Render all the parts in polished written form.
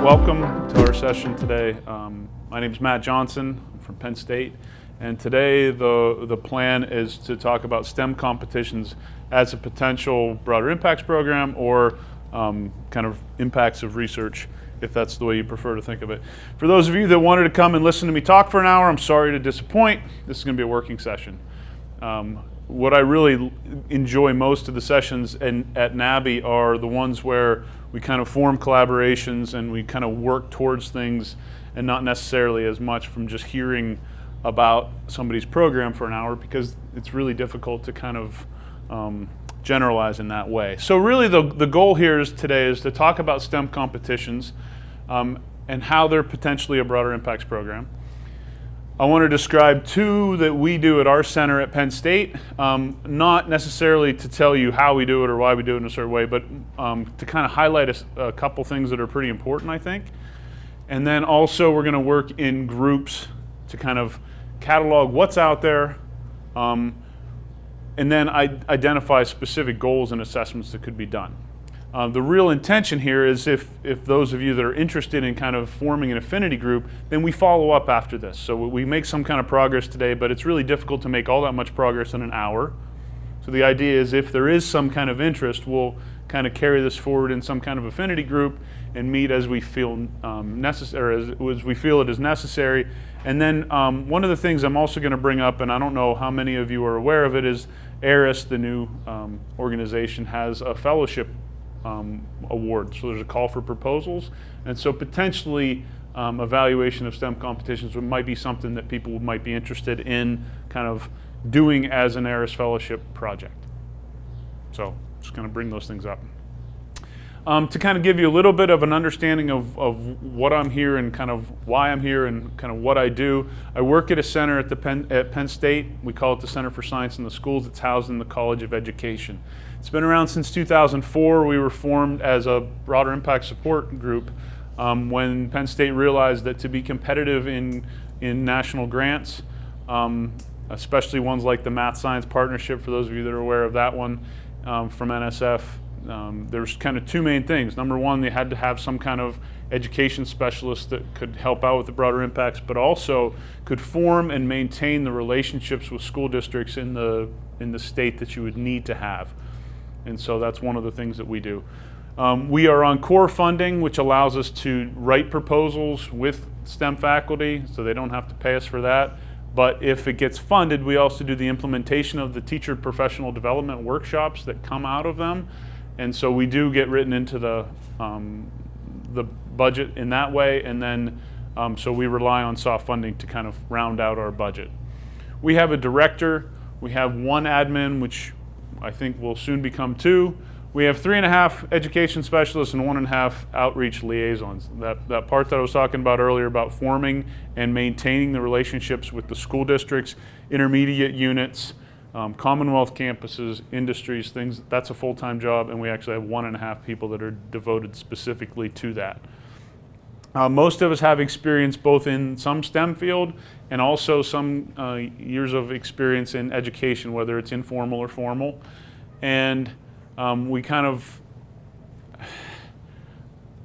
Welcome to our session today. My name is Matt Johnson. I'm from Penn State, and today the plan is to talk about STEM competitions as a potential broader impacts program or kind of impacts of research, if that's the way you prefer to think of it. For those of you that wanted to come and listen to me talk for an hour, I'm sorry to disappoint. This is going to be a working session. What I really enjoy most of the sessions at NABI are the ones where we kind of form collaborations and we kind of work towards things, and not necessarily as much from just hearing about somebody's program for an hour, because it's really difficult to kind of generalize in that way. So really the goal here today is to talk about STEM competitions and how they're potentially a broader impacts program. I want to describe two that we do at our center at Penn State, not necessarily to tell you how we do it or why we do it in a certain way, but to kind of highlight a couple things that are pretty important, I think. And then also we're going to work in groups to kind of catalog what's out there, and then identify specific goals and assessments that could be done. The real intention here is if those of you that are interested in kind of forming an affinity group, then we follow up after this. So we make some kind of progress today, but it's really difficult to make all that much progress in an hour. So the idea is if there is some kind of interest, we'll kind of carry this forward in some kind of affinity group and meet as we feel necessary, as we feel it is necessary. And then one of the things I'm also going to bring up, and I don't know how many of you are aware of it, is ARIS, the new organization, has a fellowship award. So there's a call for proposals, and so potentially evaluation of STEM competitions might be something that people might be interested in kind of doing as an ARIS fellowship project. So just going to bring those things up. To kind of give you a little bit of an understanding of what I'm here and kind of why I'm here and kind of what I do. I work at a center at Penn State. We call it the Center for Science in the Schools. It's housed in the College of Education. It's been around since 2004. We were formed as a broader impact support group when Penn State realized that to be competitive in national grants, especially ones like the Math Science Partnership, for those of you that are aware of that one from NSF, there's kind of two main things. Number one, they had to have some kind of education specialist that could help out with the broader impacts, but also could form and maintain the relationships with school districts in the state that you would need to have. And so that's one of the things that we do. We are on core funding, which allows us to write proposals with STEM faculty, so they don't have to pay us for that. But if it gets funded, we also do the implementation of the teacher professional development workshops that come out of them. And so we do get written into the budget in that way, and then so we rely on soft funding to kind of round out our budget. We have a director, we have one admin, which I think will soon become two. We have 3.5 education specialists and 1.5 outreach liaisons. That part that I was talking about earlier about forming and maintaining the relationships with the school districts, intermediate units, Commonwealth campuses, industries, things, that's a full-time job, and we actually have 1.5 people that are devoted specifically to that. Most of us have experience both in some STEM field and also some years of experience in education, whether it's informal or formal. And we kind of,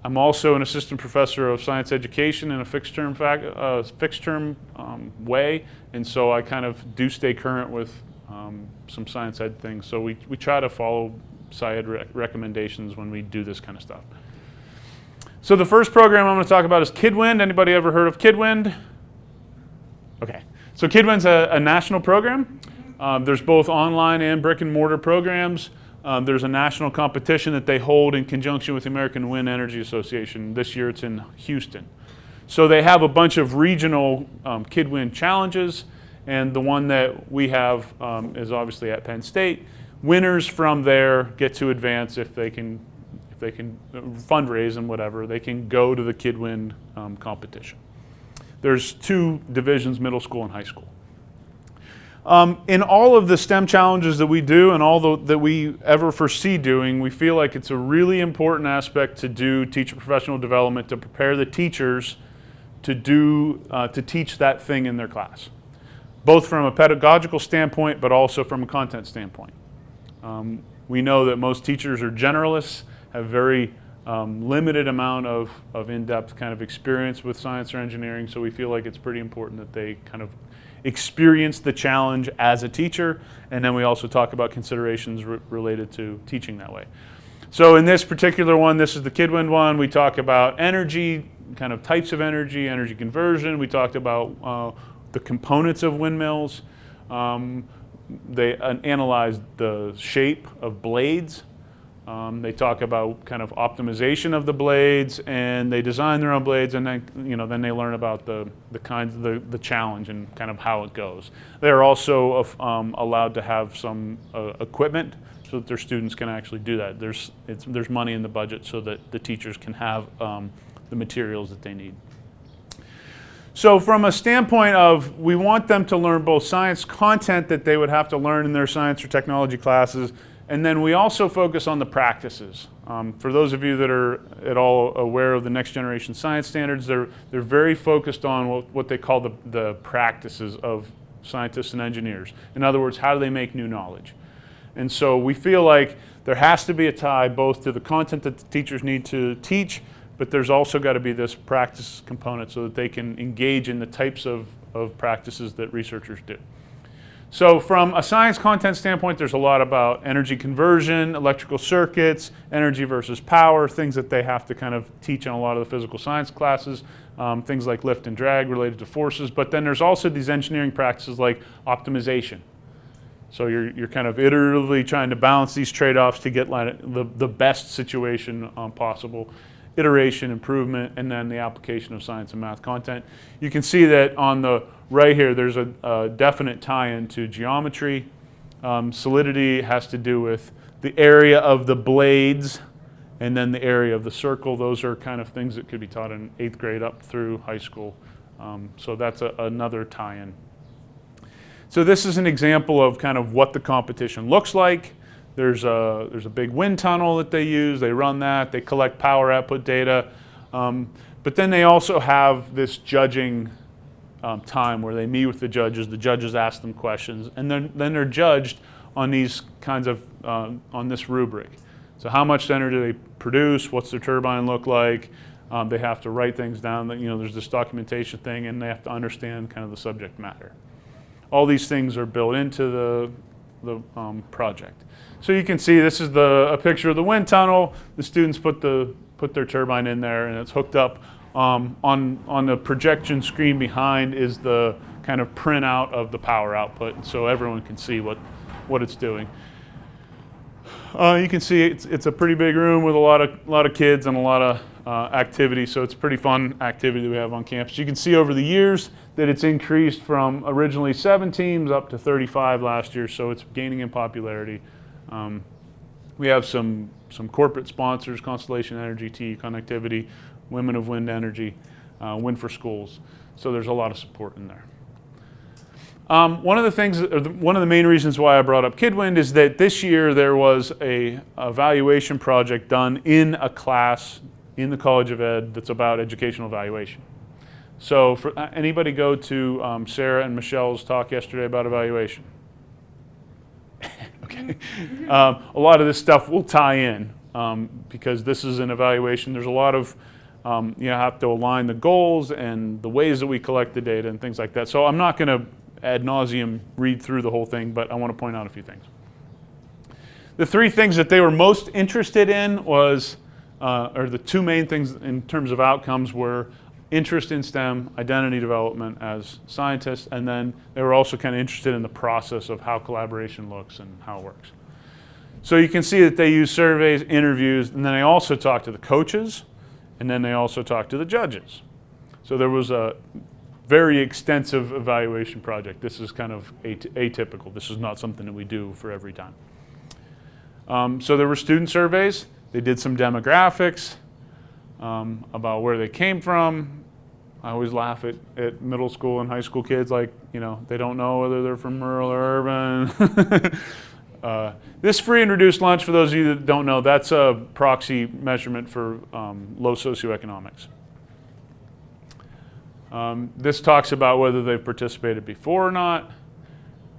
I'm also an assistant professor of science education in a fixed term way, and so I kind of do stay current with some science ed things. So we try to follow SciEd recommendations when we do this kind of stuff. So the first program I'm going to talk about is KidWind. Anybody ever heard of KidWind? Okay. So KidWind's a national program. There's both online and brick and mortar programs. There's a national competition that they hold in conjunction with the American Wind Energy Association. This year it's in Houston. So they have a bunch of regional KidWind challenges, and the one that we have is obviously at Penn State. Winners from there get to advance if they can fundraise and whatever, they can go to the KidWind competition. There's 2 divisions, middle school and high school. In all of the STEM challenges that we do and all that we ever foresee doing, we feel like it's a really important aspect to do teacher professional development to prepare the teachers to teach that thing in their class, both from a pedagogical standpoint but also from a content standpoint. We know that most teachers are generalists, have very limited amount of in-depth kind of experience with science or engineering, so we feel like it's pretty important that they kind of experience the challenge as a teacher, and then we also talk about considerations related to teaching that way. So in this particular one, this is the KidWind one, we talk about energy, kind of types of energy, energy conversion. We talked about the components of windmills. They analyzed the shape of blades. They talk about kind of optimization of the blades, and they design their own blades, and then then they learn about the challenge and kind of how it goes. They're also allowed to have some equipment so that their students can actually do that. There's money in the budget so that the teachers can have the materials that they need. So from a standpoint of, we want them to learn both science content that they would have to learn in their science or technology classes, and then we also focus on the practices. For those of you that are at all aware of the next generation science standards, they're very focused on what they call the practices of scientists and engineers. In other words, how do they make new knowledge? And so we feel like there has to be a tie both to the content that the teachers need to teach, but there's also got to be this practice component so that they can engage in the types of practices that researchers do. So from a science content standpoint, there's a lot about energy conversion, electrical circuits, energy versus power, things that they have to kind of teach in a lot of the physical science classes, things like lift and drag related to forces. But then there's also these engineering practices like optimization. So you're kind of iteratively trying to balance these trade-offs to get the best situation possible. Iteration, improvement, and then the application of science and math content. You can see that on the right here, there's a definite tie-in to geometry. Solidity has to do with the area of the blades and then the area of the circle. Those are kind of things that could be taught in 8th grade up through high school. So that's another tie-in. So this is an example of kind of what the competition looks like. There's a big wind tunnel that they use. They run that. They collect power output data. But then they also have this judging time where they meet with the judges. The judges ask them questions, and then they're judged on these kinds of on this rubric. So how much energy do they produce? What's their turbine look like? They have to write things down. There's this documentation thing, and they have to understand kind of the subject matter. All these things are built into the project. So you can see this is a picture of the wind tunnel. The students put their turbine in there, and it's hooked up. On the projection screen behind is the kind of printout of the power output, so everyone can see what it's doing. You can see it's a pretty big room with a lot of kids and a lot of activity, so it's a pretty fun activity that we have on campus. You can see over the years that it's increased from originally 7 teams up to 35 last year, so it's gaining in popularity. We have some corporate sponsors: Constellation Energy, TE Connectivity, Women of Wind Energy, Wind for Schools. So there's a lot of support in there. One of the main reasons why I brought up KidWind is that this year there was a evaluation project done in a class in the College of Ed that's about educational evaluation. So for anybody go to Sarah and Michelle's talk yesterday about evaluation? Okay. A lot of this stuff will tie in because this is an evaluation. There's a lot of, you have to align the goals and the ways that we collect the data and things like that. So I'm not going to ad nauseum read through the whole thing, but I want to point out a few things. The 3 things that they were most interested in was, or the 2 main things in terms of outcomes were interest in STEM, identity development as scientists, and then they were also kind of interested in the process of how collaboration looks and how it works. So you can see that they use surveys, interviews, and then they also talk to the coaches, and then they also talk to the judges. So there was a very extensive evaluation project. This is kind of atypical. This is not something that we do for every time. So there were student surveys. They did some demographics about where they came from. I always laugh at middle school and high school kids, like, they don't know whether they're from rural or urban. This free and reduced lunch, for those of you that don't know, that's a proxy measurement for low socioeconomics. This talks about whether they've participated before or not.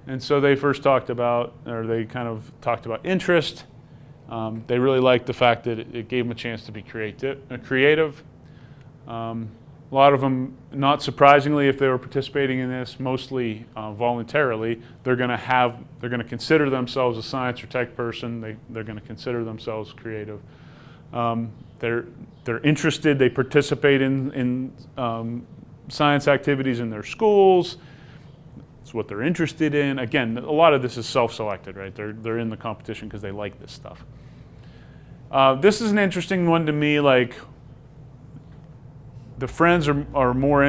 And so they first talked about, or they kind of talked about interest. They really liked the fact that it gave them a chance to be creative. A lot of them, not surprisingly, if they were participating in this, mostly voluntarily, they're going to consider themselves a science or tech person. They're going to consider themselves creative. They're interested. They participate in science activities in their schools. It's what they're interested in. Again, a lot of this is self-selected, right? They're in the competition because they like this stuff. This is an interesting one to me. Like, the friends are more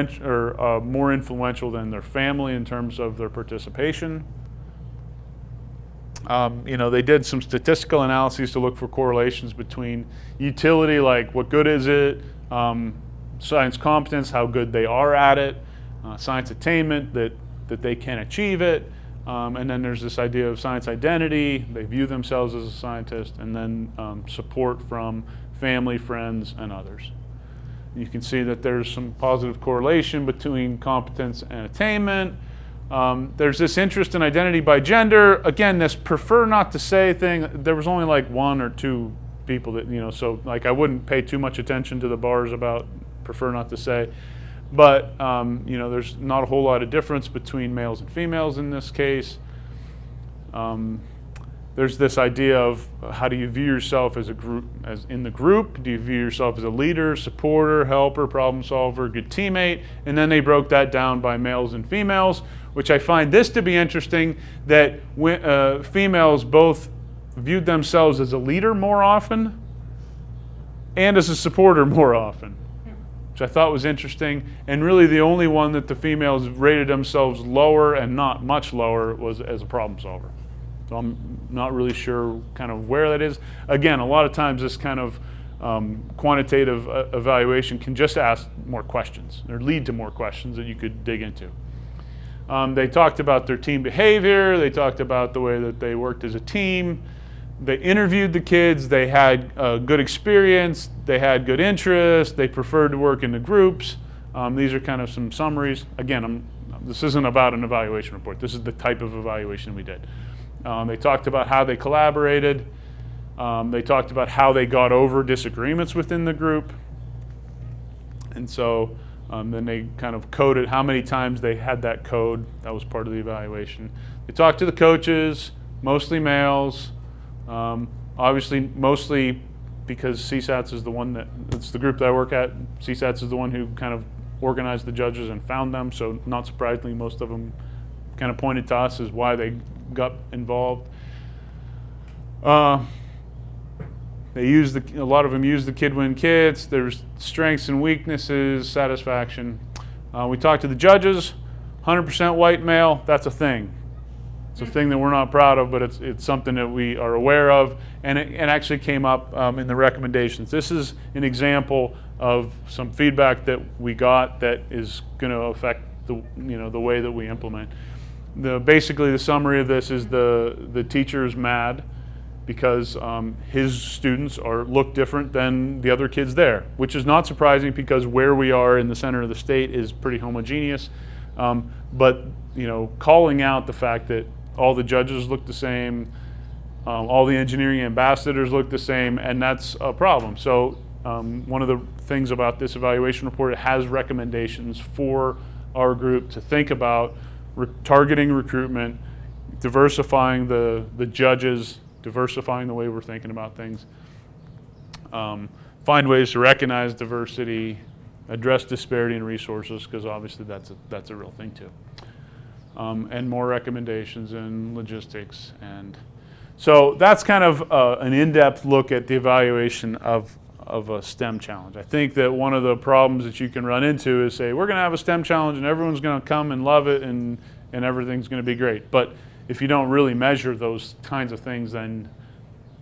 influential than their family in terms of their participation. They did some statistical analyses to look for correlations between utility, like what good is it, science competence, how good they are at it, science attainment, that they can achieve it, and then there's this idea of science identity. They view themselves as a scientist, and then support from family, friends, and others. You can see that there's some positive correlation between competence and attainment. There's this interest in identity by gender. Again, this prefer not to say thing. There was only like one or two people that, so like I wouldn't pay too much attention to the bars about prefer not to say. But, there's not a whole lot of difference between males and females in this case. There's this idea of how do you view yourself as a group, as in the group? Do you view yourself as a leader, supporter, helper, problem solver, good teammate? And then they broke that down by males and females, which I find this to be interesting, that females both viewed themselves as a leader more often and as a supporter more often, which I thought was interesting. And really the only one that the females rated themselves lower and not much lower was as a problem solver. So I'm not really sure kind of where that is. Again, a lot of times this kind of quantitative evaluation can just ask more questions or lead to more questions that you could dig into. They talked about their team behavior. They talked about the way that they worked as a team. They interviewed the kids. They had good experience. They had good interest. They preferred to work in the groups. These are kind of some summaries. Again, this isn't about an evaluation report. This is the type of evaluation we did. They talked about how they collaborated. They talked about how they got over disagreements within the group. And so then they kind of coded how many times they had that code. That was part of the evaluation. They talked to the coaches, mostly males. Obviously, mostly because CSATS is the one it's the group that I work at. CSATS is the one who kind of organized the judges and found them. So not surprisingly, most of them kind of pointed to us as why they got involved. A lot of them used the KidWind kits. There's strengths and weaknesses, satisfaction. We talked to the judges. 100% white male. That's a thing. It's a thing that we're not proud of, but it's something that we are aware of, and it actually came up in the recommendations. This is an example of some feedback that we got that is going to affect the way that we implement. Basically, the summary of this is the teacher is mad because his students look different than the other kids there, which is not surprising because where we are in the center of the state is pretty homogeneous. But calling out the fact that all the judges look the same, all the engineering ambassadors look the same, and that's a problem. So one of the things about this evaluation report, it has recommendations for our group to think about targeting recruitment, diversifying the judges, diversifying the way we're thinking about things, find ways to recognize diversity, address disparity in resources, because obviously that's a real thing too. And more recommendations in logistics. And so that's kind of an in-depth look at the evaluation of a STEM challenge. I think that one of the problems that you can run into is say, we're going to have a STEM challenge and everyone's going to come and love it and everything's going to be great. But if you don't really measure those kinds of things, then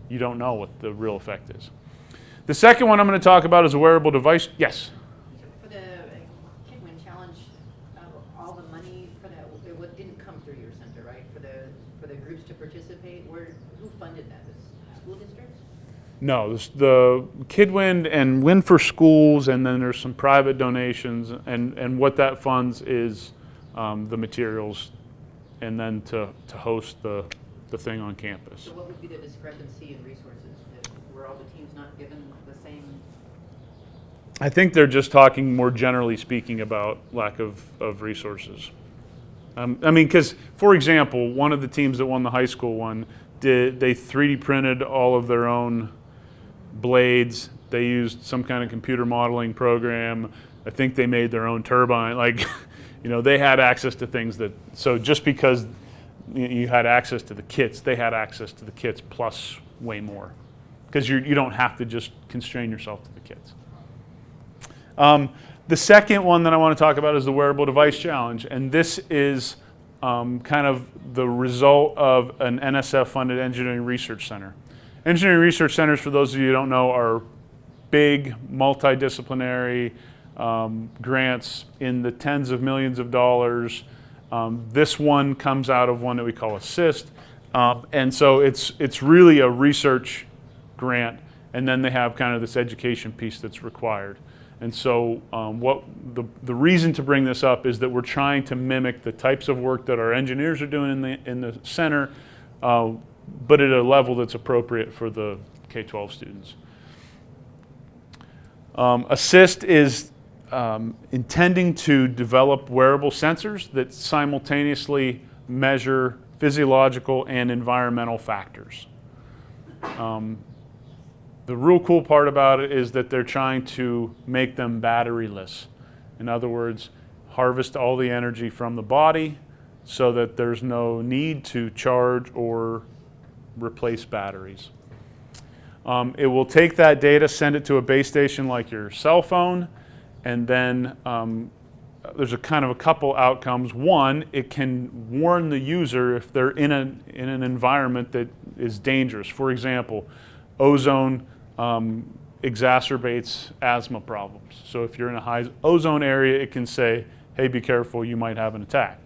you don't know what the real effect is. The second one I'm going to talk about is a wearable device. Yes? For the KidWind challenge, all the money for that didn't come through your center, right? For the groups to participate, who funded that? The school districts? No, the KidWind and Win for Schools, and then there's some private donations, and what that funds is the materials, and then to host the thing on campus. So what would be the discrepancy in resources? the teams not given the same? I think they're just talking more generally speaking about lack of resources. I mean, because, for example, one of the teams that won the high school one, they 3D printed all of their own blades. They used some kind of computer modeling program. I think they made their own turbine. Like, they had access to things that, so just because you had access to the kits, they had access to the kits plus way more. Because you don't have to just constrain yourself to the kits. The second one that I want to talk about is the Wearable Device Challenge, and this is kind of the result of an NSF-funded engineering research center. Engineering research centers, for those of you who don't know, are big, multidisciplinary grants in the tens of millions of dollars. This one comes out of one that we call ASSIST, and so it's really a research grant, and then they have kind of this education piece that's required. And so what the reason to bring this up is that we're trying to mimic the types of work that our engineers are doing in the center, but at a level that's appropriate for the K-12 students. ASSIST is intending to develop wearable sensors that simultaneously measure physiological and environmental factors. The real cool part about it is that they're trying to make them batteryless. In other words, harvest all the energy from the body so that there's no need to charge or replace batteries. It will take that data, send it to a base station like your cell phone, and then there's a couple outcomes. One, it can warn the user if they're in an environment that is dangerous. For example, ozone exacerbates asthma problems. So if you're in a high ozone area, it can say, hey, be careful, you might have an attack.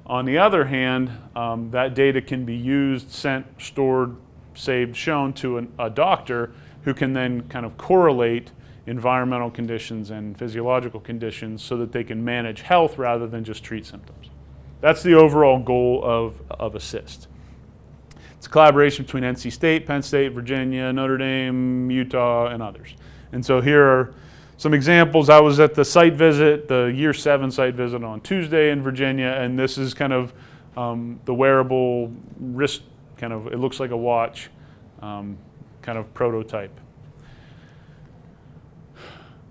On the other hand, that data can be used, sent, stored, saved, shown to a doctor who can then kind of correlate environmental conditions and physiological conditions so that they can manage health rather than just treat symptoms. That's the overall goal of ASSIST. It's a collaboration between NC State, Penn State, Virginia, Notre Dame, Utah, and others. And so here are some examples. I was at the site visit, the year 7 site visit on Tuesday in Virginia, and this is kind of the wearable wrist, it looks like a watch, kind of prototype.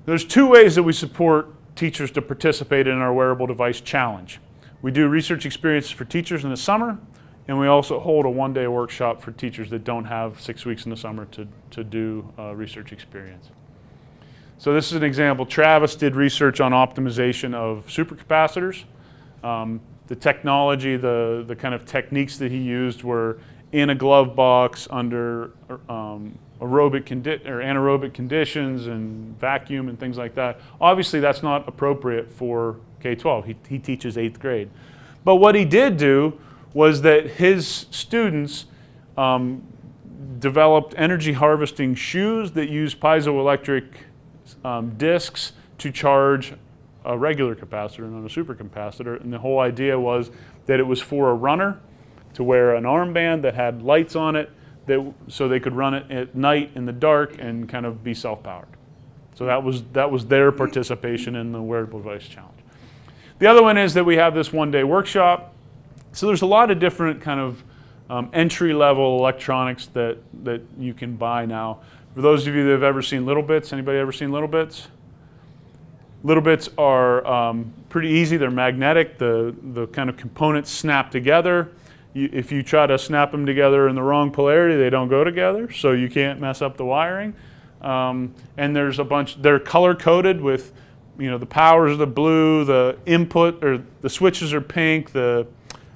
There's 2 ways that we support teachers to participate in our Wearable Device Challenge. We do research experiences for teachers in the summer, and we also hold a 1-day workshop for teachers that don't have 6 weeks in the summer to do research experience. So this is an example. Travis did research on optimization of supercapacitors. The technology, the kind of techniques that he used were in a glove box under anaerobic conditions and vacuum and things like that. Obviously, that's not appropriate for K-12. He teaches 8th grade. But what he did do was that his students developed energy harvesting shoes that use piezoelectric discs to charge a regular capacitor, not a supercapacitor. And the whole idea was that it was for a runner to wear an armband that had lights on it so they could run it at night in the dark and kind of be self-powered. So that was their participation in the Wearable Device Challenge. The other one is that we have this 1-day workshop. So there's a lot of different kind of entry-level electronics that you can buy now. For those of you that have ever seen Little Bits, anybody ever seen Little Bits? Little Bits are pretty easy. They're magnetic. The kind of components snap together. If you try to snap them together in the wrong polarity, they don't go together, so you can't mess up the wiring. And there's a bunch. They're color-coded with, the powers are the blue, the input or the switches are pink, the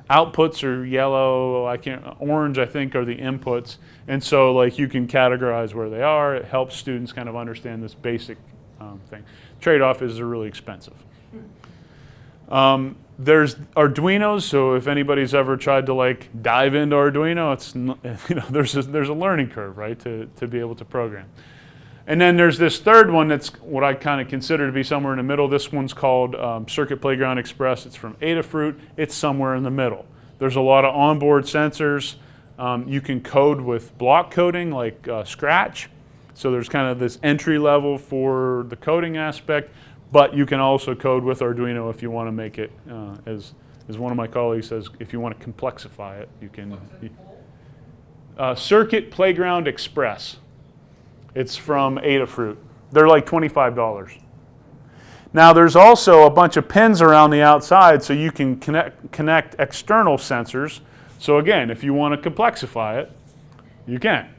outputs are yellow, orange, I think, are the inputs. And so you can categorize where they are. It helps students kind of understand this basic thing. Trade-off is they're really expensive. There's Arduinos, so if anybody's ever tried to dive into Arduino, there's a learning curve, right, to be able to program. And then there's this third one that's what I kind of consider to be somewhere in the middle. This one's called Circuit Playground Express. It's from Adafruit. It's somewhere in the middle. There's a lot of onboard sensors. You can code with block coding like Scratch. So there's kind of this entry level for the coding aspect, but you can also code with Arduino if you want to make it, as one of my colleagues says, if you want to complexify it, you can. Circuit Playground Express. It's from Adafruit. They're like $25. Now there's also a bunch of pins around the outside so you can connect external sensors. So again, if you want to complexify it, you can.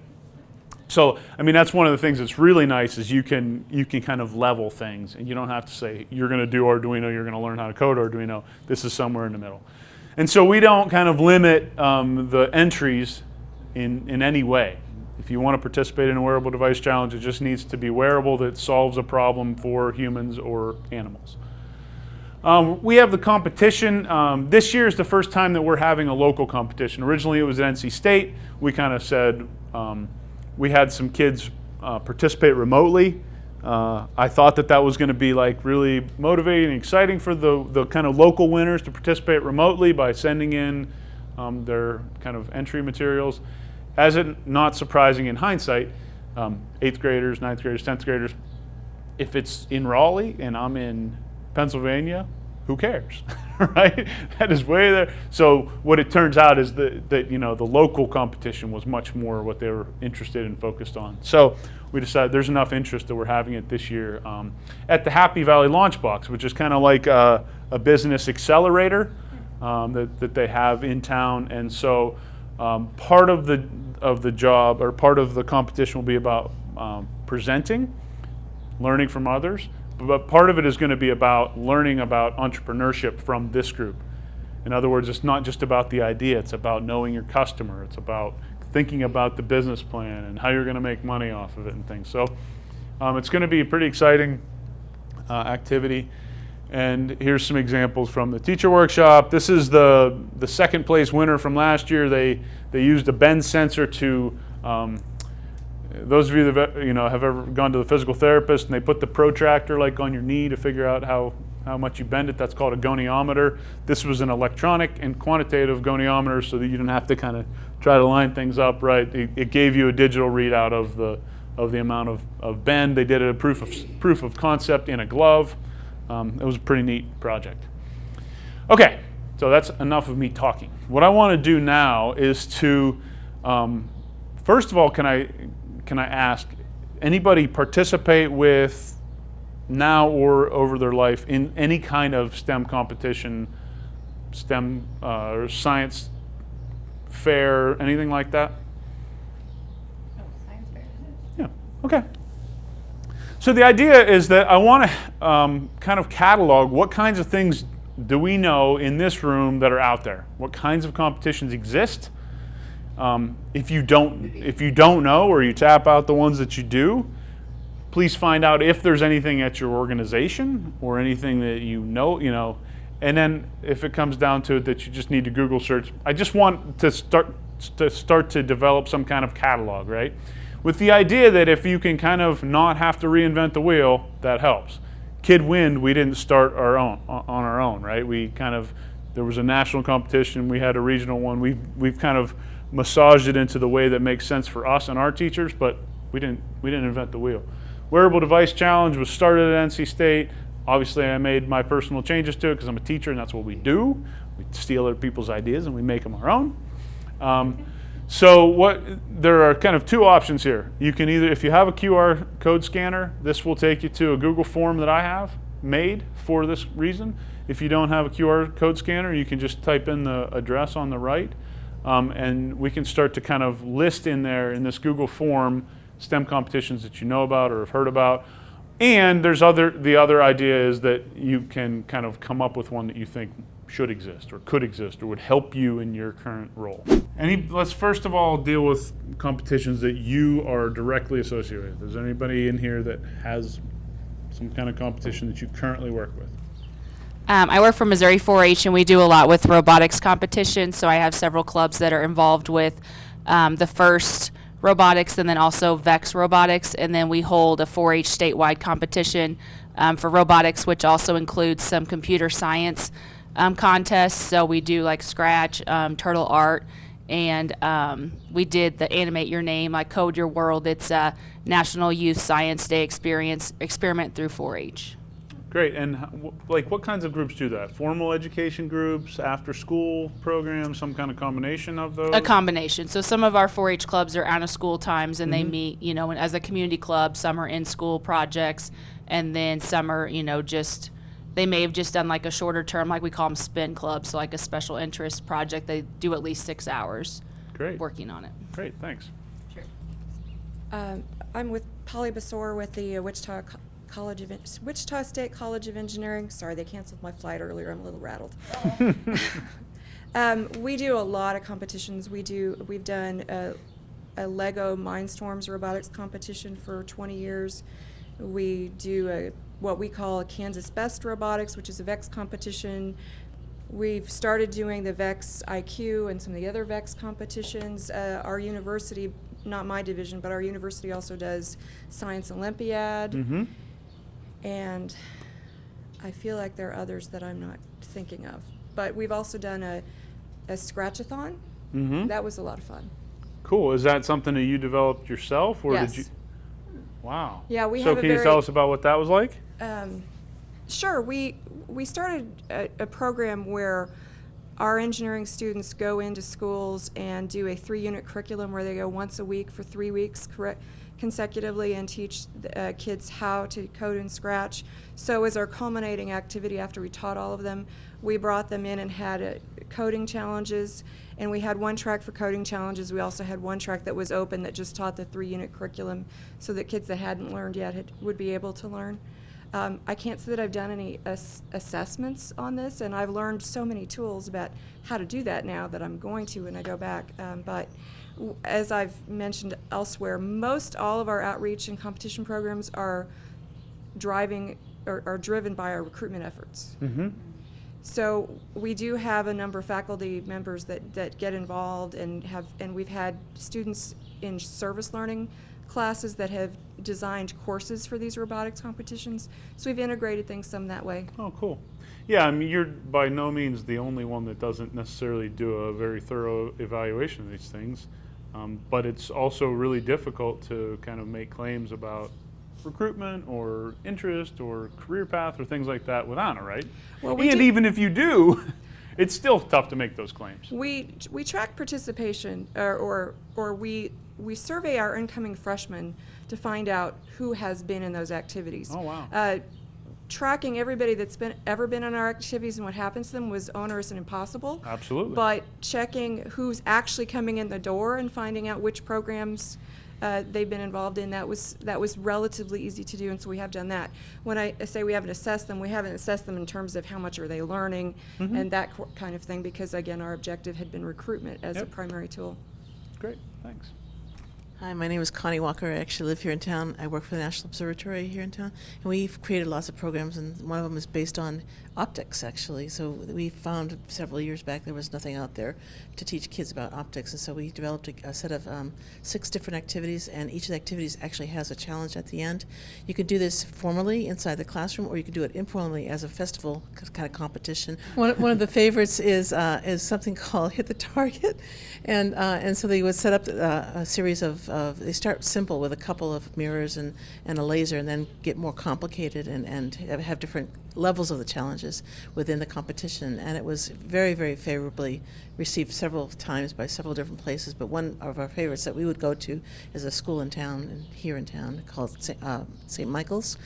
So, I mean, that's one of the things that's really nice is you can kind of level things, and you don't have to say, you're going to do Arduino, you're going to learn how to code Arduino. This is somewhere in the middle. And so we don't kind of limit the entries in any way. If you want to participate in a wearable device challenge, it just needs to be wearable that solves a problem for humans or animals. We have the competition. This year is the first time that we're having a local competition. Originally it was at NC State. We kind of said we had some kids participate remotely. I thought that was going to be like really motivating and exciting for the kind of local winners to participate remotely by sending in their kind of entry materials. As it not surprising in hindsight, 8th graders, 9th graders, 10th graders, if it's in Raleigh and I'm in Pennsylvania, who cares, right? That is way there. So what it turns out is that the local competition was much more what they were interested and focused on. So we decided there's enough interest that we're having it this year at the Happy Valley Launch Box, which is kind of like a business accelerator that they have in town. And so part of the job, or part of the competition, will be about presenting, learning from others, but part of it is going to be about learning about entrepreneurship from this group. In other words, it's not just about the idea, it's about knowing your customer, it's about thinking about the business plan and how you're going to make money off of it and things. So it's going to be a pretty exciting activity. And here's some examples from the teacher workshop. This is the second place winner from last year. They used a bend sensor to, those of you that have ever gone to the physical therapist, and they put the protractor like on your knee to figure out how much you bend it. That's called a goniometer. This was an electronic and quantitative goniometer, so that you didn't have to kind of try to line things up right. It gave you a digital readout of the amount of bend. They did a proof of concept in a glove. It was a pretty neat project. Okay, so that's enough of me talking. What I want to do now is to, first of all, can I ask, anybody participate with now or over their life in any kind of STEM competition, STEM or science fair, anything like that? Oh, science fair. Yeah, okay. So the idea is that I want to kind of catalog what kinds of things do we know in this room that are out there? What kinds of competitions exist? If you don't know, or you tap out the ones that you do, please find out if there's anything at your organization or anything that you know, and then if it comes down to it that you just need to Google search. I just want to start to develop some kind of catalog, right? With the idea that if you can kind of not have to reinvent the wheel, that helps. KidWind, we didn't start on our own, right? There was a national competition, we had a regional one. We've kind of massaged it into the way that makes sense for us and our teachers, but we didn't invent the wheel. Wearable Device Challenge was started at NC State. Obviously, I made my personal changes to it because I'm a teacher and that's what we do. We steal other people's ideas and we make them our own. So there are kind of two options here. You can either, if you have a QR code scanner, this will take you to a Google form that I have made for this reason. If you don't have a QR code scanner, you can just type in the address on the right, and we can start to kind of list in there in this Google form STEM competitions that you know about or have heard about. And the other idea is that you can kind of come up with one that you think should exist or could exist or would help you in your current role. Let's first of all deal with competitions that you are directly associated with. Is there anybody in here that has some kind of competition that you currently work with? I work for Missouri 4-H, and we do a lot with robotics competitions. So I have several clubs that are involved with the FIRST robotics and then also VEX robotics. And then we hold a 4-H statewide competition for robotics, which also includes some computer science contests. So we do like Scratch, Turtle Art, And we did the Animate Your Name, like Code Your World. It's a National Youth Science Day experiment through 4-H. Great. And what kinds of groups do that? Formal education groups, after school programs, some kind of combination of those? A combination. So some of our 4-H clubs are out of school times, and they meet, as a community club. Some are in school projects, and then some are, they may have just done like a shorter term, like we call them spin clubs, so like a special interest project. They do at least 6 hours. Great. Working on it. Great, thanks. Sure. I'm with Polly Basor with the Wichita State College of Engineering. Sorry, they canceled my flight earlier. I'm a little rattled. We do a lot of competitions. We've done a Lego Mindstorms robotics competition for 20 years. We do what we call a Kansas Best Robotics, which is a VEX competition. We've started doing the VEX IQ and some of the other VEX competitions. Our university, not my division, but our university also does Science Olympiad. Mm-hmm. And I feel like there are others that I'm not thinking of. But we've also done a Scratchathon. Mm-hmm. That was a lot of fun. Cool. Is that something that you developed yourself, or Yes. did you? Wow. Yeah, we So have a can you very- tell us about what that was like? Sure. We started a program where our engineering students go into schools and do a 3-unit curriculum where they go once a week for 3 weeks consecutively and teach kids how to code in Scratch. So as our culminating activity after we taught all of them, we brought them in and had coding challenges, and we had one track for coding challenges. We also had one track that was open that just taught the 3-unit curriculum so that kids that hadn't learned yet would be able to learn. I can't say that I've done any assessments on this, and I've learned so many tools about how to do that now that I'm going to when I go back. But as I've mentioned elsewhere, most all of our outreach and competition programs are driven by our recruitment efforts. Mm-hmm. So we do have a number of faculty members that get involved and we've had students in service learning classes that have designed courses for these robotics competitions. So we've integrated things some that way. Oh, cool. Yeah, I mean, you're by no means the only one that doesn't necessarily do a very thorough evaluation of these things, but it's also really difficult to kind of make claims about recruitment or interest or career path or things like that without it, right? Well, and even if you do, it's still tough to make those claims. We track participation, or we survey our incoming freshmen to find out who has been in those activities. Oh, wow. Tracking everybody that's ever been in our activities and what happens to them was onerous and impossible. Absolutely. But checking who's actually coming in the door and finding out which programs they've been involved in, that was relatively easy to do, and so we have done that. When I say we haven't assessed them, we haven't assessed them in terms of how much are they learning and that kind of thing, because again, our objective had been recruitment as a primary tool. Great, thanks. Hi, my name is Connie Walker. I actually live here in town. I work for the National Observatory here in town. And we've created lots of programs, and one of them is based on optics, actually. So we found several years back there was nothing out there to teach kids about optics. And so we developed a set of 6 different activities, and each of the activities actually has a challenge at the end. You can do this formally inside the classroom, or you can do it informally as a festival kind of competition. One of the favorites is something called Hit the Target. And so they would set up a series of they start simple with a couple of mirrors and a laser, and then get more complicated and have different levels of the challenges within the competition. And it was very, very favorably received several times by several different places. But one of our favorites that we would go to is a school in town, here in town, called St. Michael's.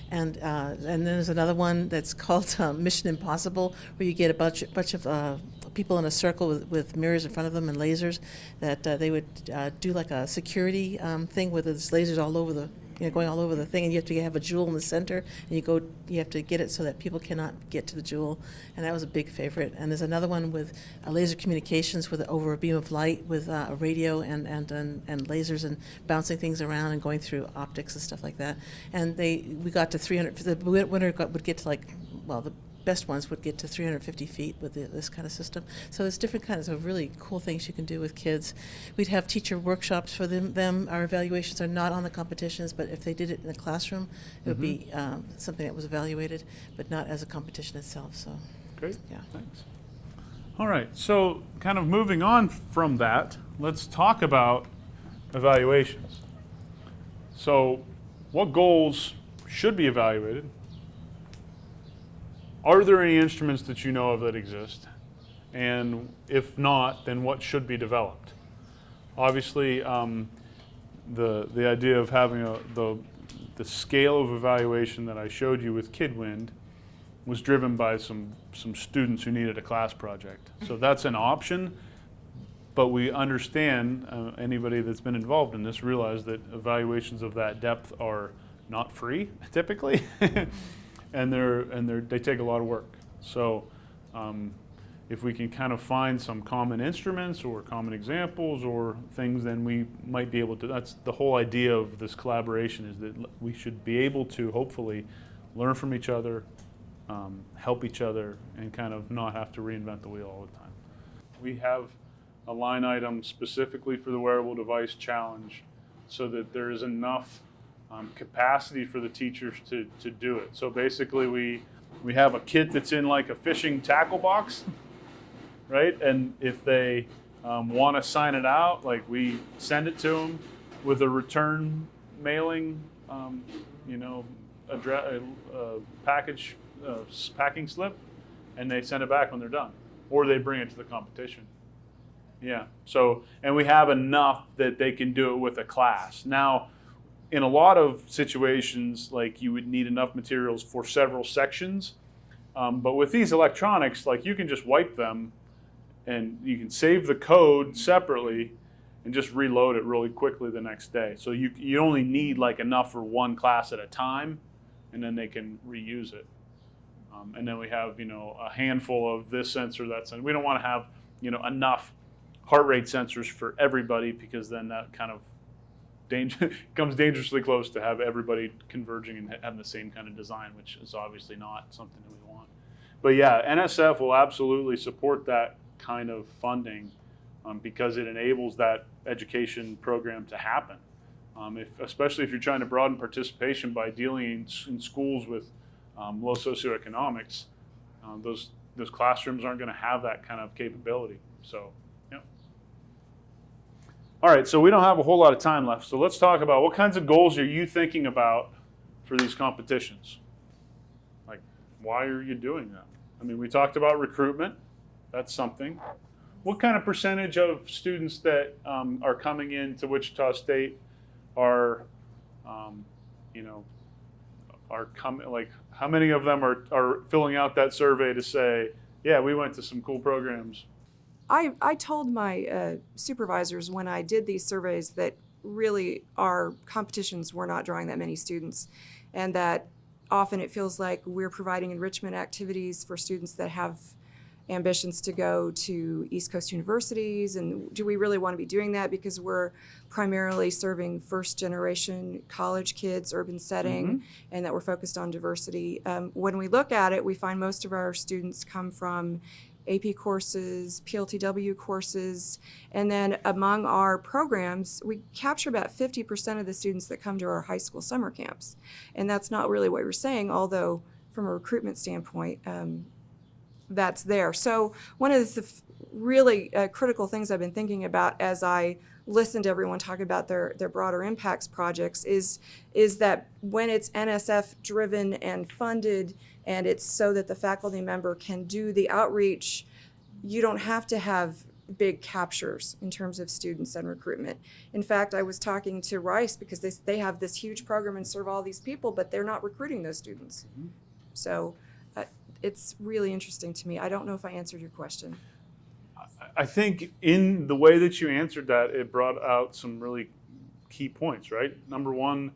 And then there's another one that's called Mission Impossible, where you get a bunch of people in a circle with mirrors in front of them and lasers that they would do like a security thing with those lasers all over the, going all over the thing, and you have to have a jewel in the center, and you have to get it so that people cannot get to the jewel, and that was a big favorite. And there's another one with laser communications over a beam of light with a radio and lasers and bouncing things around and going through optics and stuff like that. And we got to 300. The winner would get to the best ones would get to 350 feet with this kind of system. So there's different kinds of really cool things you can do with kids. We'd have teacher workshops for them. Our evaluations are not on the competitions, but if they did it in the classroom, it would be something that was evaluated, but not as a competition itself. So Great, yeah. thanks. All right, so kind of moving on from that, let's talk about evaluations. So what goals should be evaluated? Are there any instruments that you know of that exist? And if not, then what should be developed? Obviously, the idea of having the scale of evaluation that I showed you with KidWind was driven by some students who needed a class project. So that's an option, but we understand, anybody that's been involved in this realize that evaluations of that depth are not free, typically, and they take a lot of work. So if we can kind of find some common instruments or common examples or things, then we might be able to, that's the whole idea of this collaboration, is that we should be able to hopefully learn from each other, help each other, and kind of not have to reinvent the wheel all the time. We have a line item specifically for the Wearable Device Challenge so that there is enough capacity for the teachers to do it. So basically we have a kit that's in like a fishing tackle box, right? And if they want to sign it out, like we send it to them with a return mailing, package, packing slip, and they send it back when they're done, or they bring it to the competition. Yeah. So, and we have enough that they can do it with a class. Now, in a lot of situations, like you would need enough materials for several sections, but with these electronics, like you can just wipe them, and you can save the code separately and just reload it really quickly the next day. So you only need like enough for one class at a time, and then they can reuse it. And then we have, a handful of this sensor, that sensor. We don't want to have, enough heart rate sensors for everybody, because then that kind of comes dangerously close to have everybody converging and having the same kind of design, which is obviously not something that we want. But yeah, NSF will absolutely support that kind of funding because it enables that education program to happen. Especially if you're trying to broaden participation by dealing in schools with low socioeconomics, those classrooms aren't going to have that kind of capability. So, yeah. All right, so we don't have a whole lot of time left. So let's talk about what kinds of goals are you thinking about for these competitions? Like, why are you doing them? I mean, we talked about recruitment. That's something. What kind of percentage of students that are coming into Wichita State are coming, like how many of them are filling out that survey to say, yeah, we went to some cool programs? I told my supervisors when I did these surveys that really our competitions were not drawing that many students, and that often it feels like we're providing enrichment activities for students that have ambitions to go to East Coast universities, and do we really want to be doing that because we're primarily serving first generation college kids, urban setting, and that we're focused on diversity. When we look at it, we find most of our students come from AP courses, PLTW courses, and then among our programs, we capture about 50% of the students that come to our high school summer camps. And that's not really what you're saying, although from a recruitment standpoint, that's there. So one of the really critical things I've been thinking about as I listen to everyone talk about their broader impacts projects is that when it's NSF driven and funded, and it's so that the faculty member can do the outreach, you don't have to have big captures in terms of students and recruitment. In fact, I was talking to Rice because they have this huge program and serve all these people, but they're not recruiting those students. So it's really interesting to me. I don't know if I answered your question. I think in the way that you answered that, it brought out some really key points, right? Number one,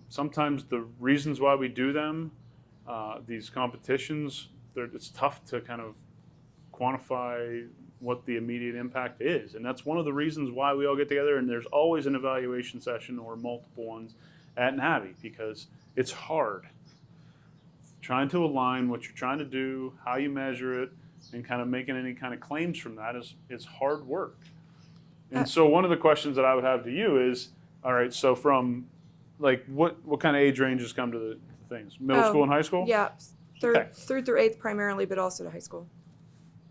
sometimes the reasons why we do them, these competitions, it's tough to kind of quantify what the immediate impact is. And that's one of the reasons why we all get together, and there's always an evaluation session or multiple ones at NAVI, because it's hard. Trying to align what you're trying to do, how you measure it, and kind of making any kind of claims from that is hard work. And so one of the questions that I would have to you is, all right, so from like what kind of age ranges come to the things? Middle school and high school? Yeah, Okay. third through eighth primarily, but also to high school.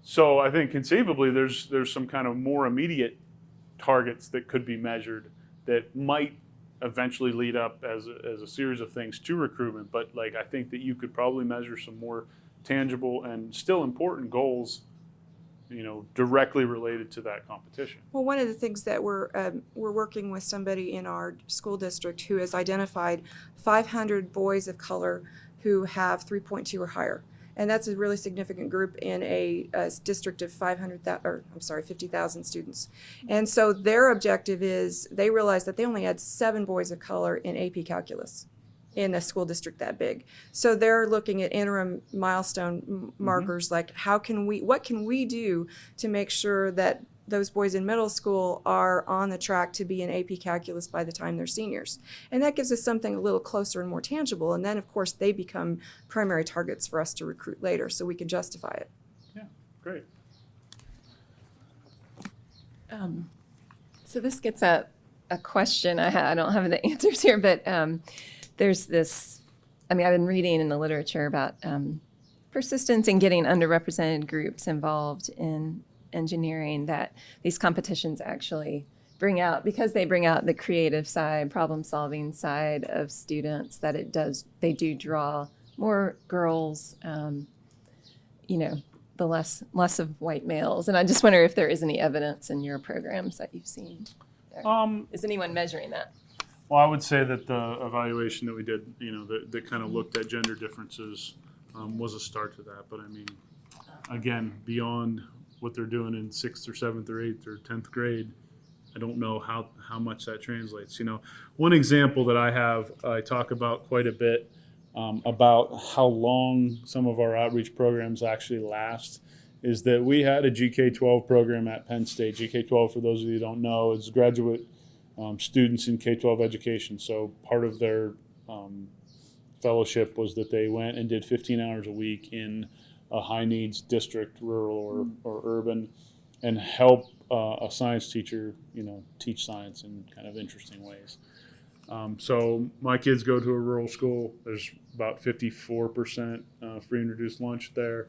So I think conceivably there's some kind of more immediate targets that could be measured that might eventually lead up as a series of things to recruitment. But like, I think that you could probably measure some more tangible and still important goals, directly related to that competition. Well, one of the things that we're working with somebody in our school district who has identified 500 boys of color who have 3.2 or higher. And that's a really significant group in a district of 50,000 students. And so their objective is, they realized that they only had 7 boys of color in AP Calculus in a school district that big. So they're looking at interim milestone markers, like what can we do to make sure that those boys in middle school are on the track to be in AP Calculus by the time they're seniors. And that gives us something a little closer and more tangible. And then, of course, they become primary targets for us to recruit later, so we can justify it. Yeah, great. So this gets at a question. I don't have the answers here, but there's this, I've been reading in the literature about persistence in getting underrepresented groups involved in engineering, that these competitions actually bring out, because they bring out the creative side, problem solving side of students, that they do draw more girls, the less of white males. And I just wonder if there is any evidence in your programs that you've seen there. Is anyone measuring that? Well, I would say that the evaluation that we did, that kind of looked at gender differences, was a start to that. But I mean, again, beyond what they're doing in 6th or 7th or 8th or 10th grade, I don't know how much that translates. One example that I talk about quite a bit, about how long some of our outreach programs actually last, is that we had a GK-12 program at Penn State. GK-12, for those of you who don't know, is graduate students in K-12 education. So part of their fellowship was that they went and did 15 hours a week in a high needs district, rural or urban, and help a science teacher, teach science in kind of interesting ways. So my kids go to a rural school. There's about 54% free and reduced lunch there.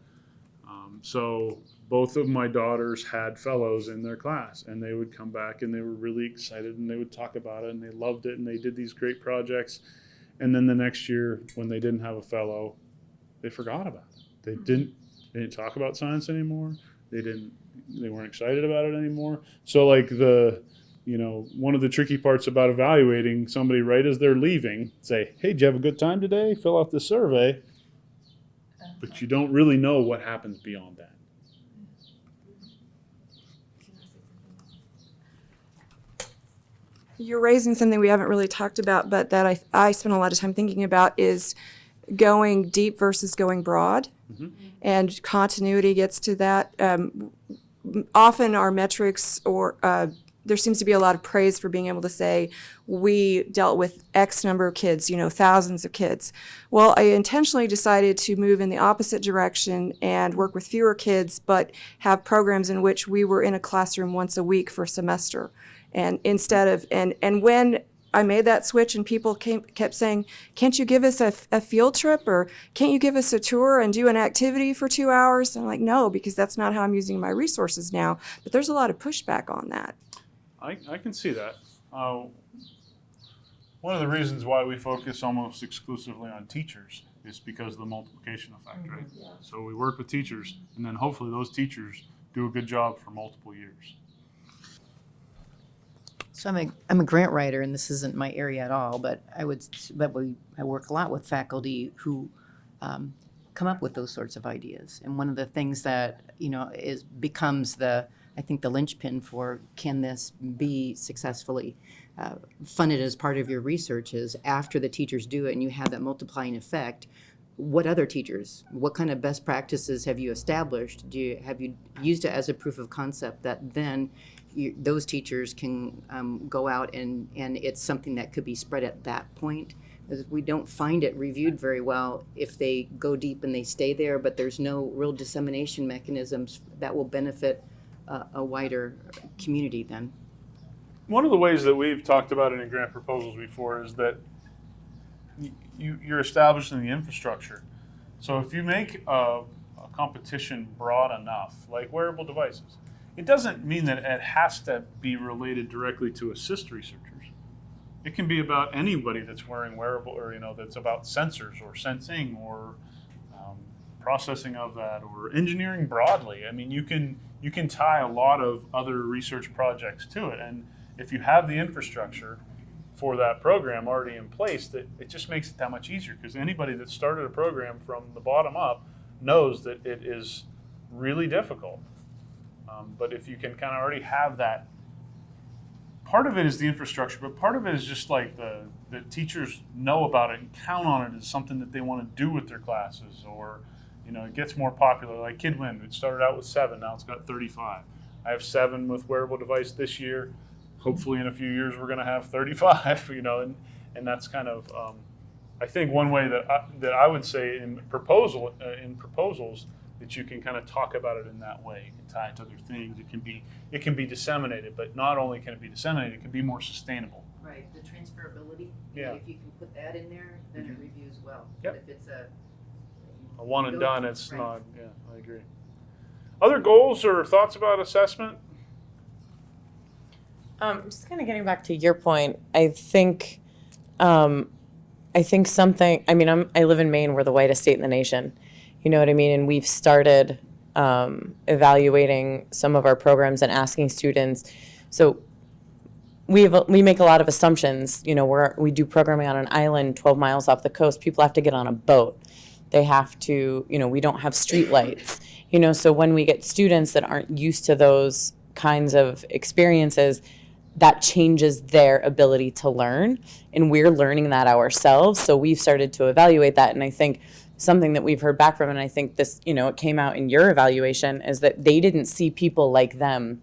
So both of my daughters had fellows in their class, and they would come back and they were really excited and they would talk about it and they loved it and they did these great projects. And then the next year, when they didn't have a fellow, they forgot about it. They didn't talk about science anymore. They weren't excited about it anymore. So like one of the tricky parts about evaluating somebody right as they're leaving, say, hey, did you have a good time today? Fill out this survey. But you don't really know what happens beyond that. You're raising something we haven't really talked about, but that I spend a lot of time thinking about, is going deep versus going broad. Mm-hmm. And continuity gets to that. Often our metrics, or there seems to be a lot of praise for being able to say, we dealt with X number of kids, thousands of kids. Well, I intentionally decided to move in the opposite direction and work with fewer kids, but have programs in which we were in a classroom once a week for a semester. And instead of, and when I made that switch and people kept saying, can't you give us a field trip, or can't you give us a tour and do an activity for 2 hours? And I'm like, no, because that's not how I'm using my resources now. But there's a lot of pushback on that. I can see that. One of the reasons why we focus almost exclusively on teachers is because of the multiplication effect, right? Yeah. So we work with teachers, and then hopefully those teachers do a good job for multiple years. So I'm a grant writer, and this isn't my area at all, but I work a lot with faculty who come up with those sorts of ideas. And one of the things that becomes the linchpin for, can this be successfully funded as part of your research, is after the teachers do it and you have that multiplying effect, what other teachers, what kind of best practices have you established? Have you used it as a proof of concept that then those teachers can go out and it's something that could be spread at that point? We don't find it reviewed very well if they go deep and they stay there, but there's no real dissemination mechanisms that will benefit a wider community then. One of the ways that we've talked about it in grant proposals before is that you're establishing the infrastructure. So if you make a competition broad enough, like wearable devices, it doesn't mean that it has to be related directly to assist researchers. It can be about anybody that's wearing wearable, or that's about sensors or sensing or processing of that, or engineering broadly. I mean, you can tie a lot of other research projects to it, and if you have the infrastructure for that program already in place, that it just makes it that much easier, because anybody that started a program from the bottom up knows that it is really difficult. But if you can kind of already have that, part of it is the infrastructure, but part of it is just like the teachers know about it and count on it as something that they want to do with their classes, or it gets more popular. Like KidWind, it started out with 7, now it's got 35. I have 7 with Wearable Device this year. Hopefully in a few years we're going to have 35, and that's kind of, I think one way that I would say in proposals that you can kind of talk about it in that way. You can tie it to other things. It can be disseminated, but not only can it be disseminated, it can be more sustainable. Right, the transferability. Yeah. If you can put that in there, then it reviews well. Yep. But if it's a one and done, it's right. not. Yeah, I agree. Other goals or thoughts about assessment? Just kind of getting back to your point, I think something. I mean, I live in Maine. We're the whitest state in the nation. You know what I mean? And we've started evaluating some of our programs and asking students. So we make a lot of assumptions. We do programming on an island 12 miles off the coast. People have to get on a boat. They have to. We don't have street lights. So when we get students that aren't used to those kinds of experiences, that changes their ability to learn, and we're learning that ourselves. So we've started to evaluate that, and I think something that we've heard back from, and I think this, it came out in your evaluation, is that they didn't see people like them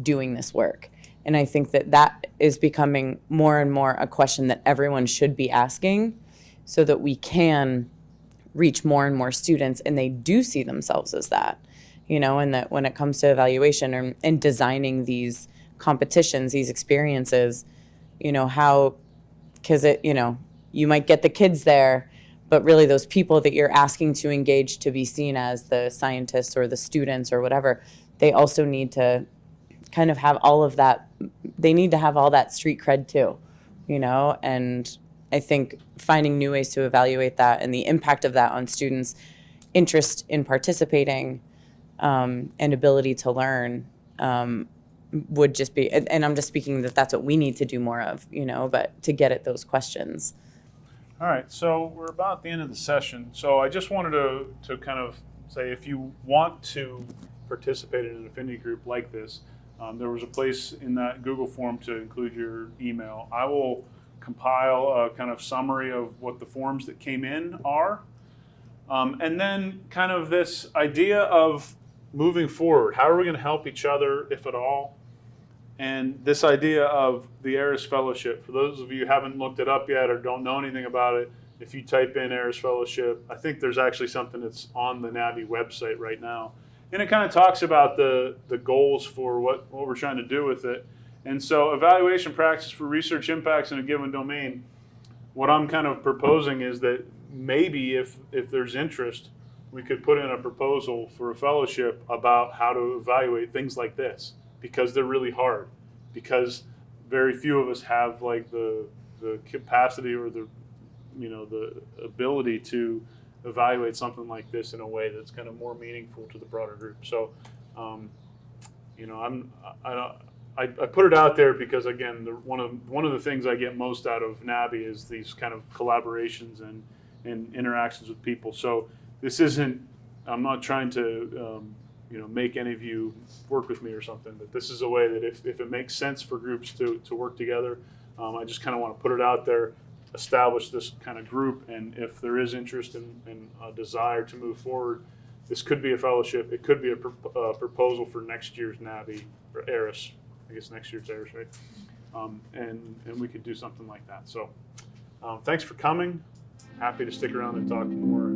doing this work. And I think that is becoming more and more a question that everyone should be asking, so that we can reach more and more students and they do see themselves as that, and that when it comes to evaluation and designing these competitions, these experiences, because you might get the kids there, but really those people that you're asking to engage to be seen as the scientists or the students or whatever, they also need to kind of have all of that. They need to have all that street cred too, and I think finding new ways to evaluate that and the impact of that on students' interest in participating and ability to learn would just be, and I'm just speaking that's what we need to do more of, but to get at those questions. All right, so we're about at the end of the session. So I just wanted to kind of say, if you want to participate in an affinity group like this, there was a place in that Google form to include your email. I will compile a kind of summary of what the forms that came in are. And then kind of this idea of moving forward. How are we going to help each other, if at all? And this idea of the ARIS Fellowship. For those of you who haven't looked it up yet or don't know anything about it, if you type in ARIS Fellowship, I think there's actually something that's on the NABI website right now. And it kind of talks about the goals for what we're trying to do with it. And so evaluation practice for research impacts in a given domain, what I'm kind of proposing is that maybe if there's interest, we could put in a proposal for a fellowship about how to evaluate things like this, because they're really hard, because very few of us have like the capacity or the ability to evaluate something like this in a way that's kind of more meaningful to the broader group. So, I put it out there because, again, one of the things I get most out of NABI is these kind of collaborations and interactions with people. So this isn't, I'm not trying to make any of you work with me or something, but this is a way that if it makes sense for groups to work together, I just kind of want to put it out there, establish this kind of group, and if there is interest and a desire to move forward, this could be a fellowship. It could be a proposal for next year's NABI or ARIS. I guess next year's ARIS, right? And we could do something like that. So thanks for coming. Happy to stick around and talk more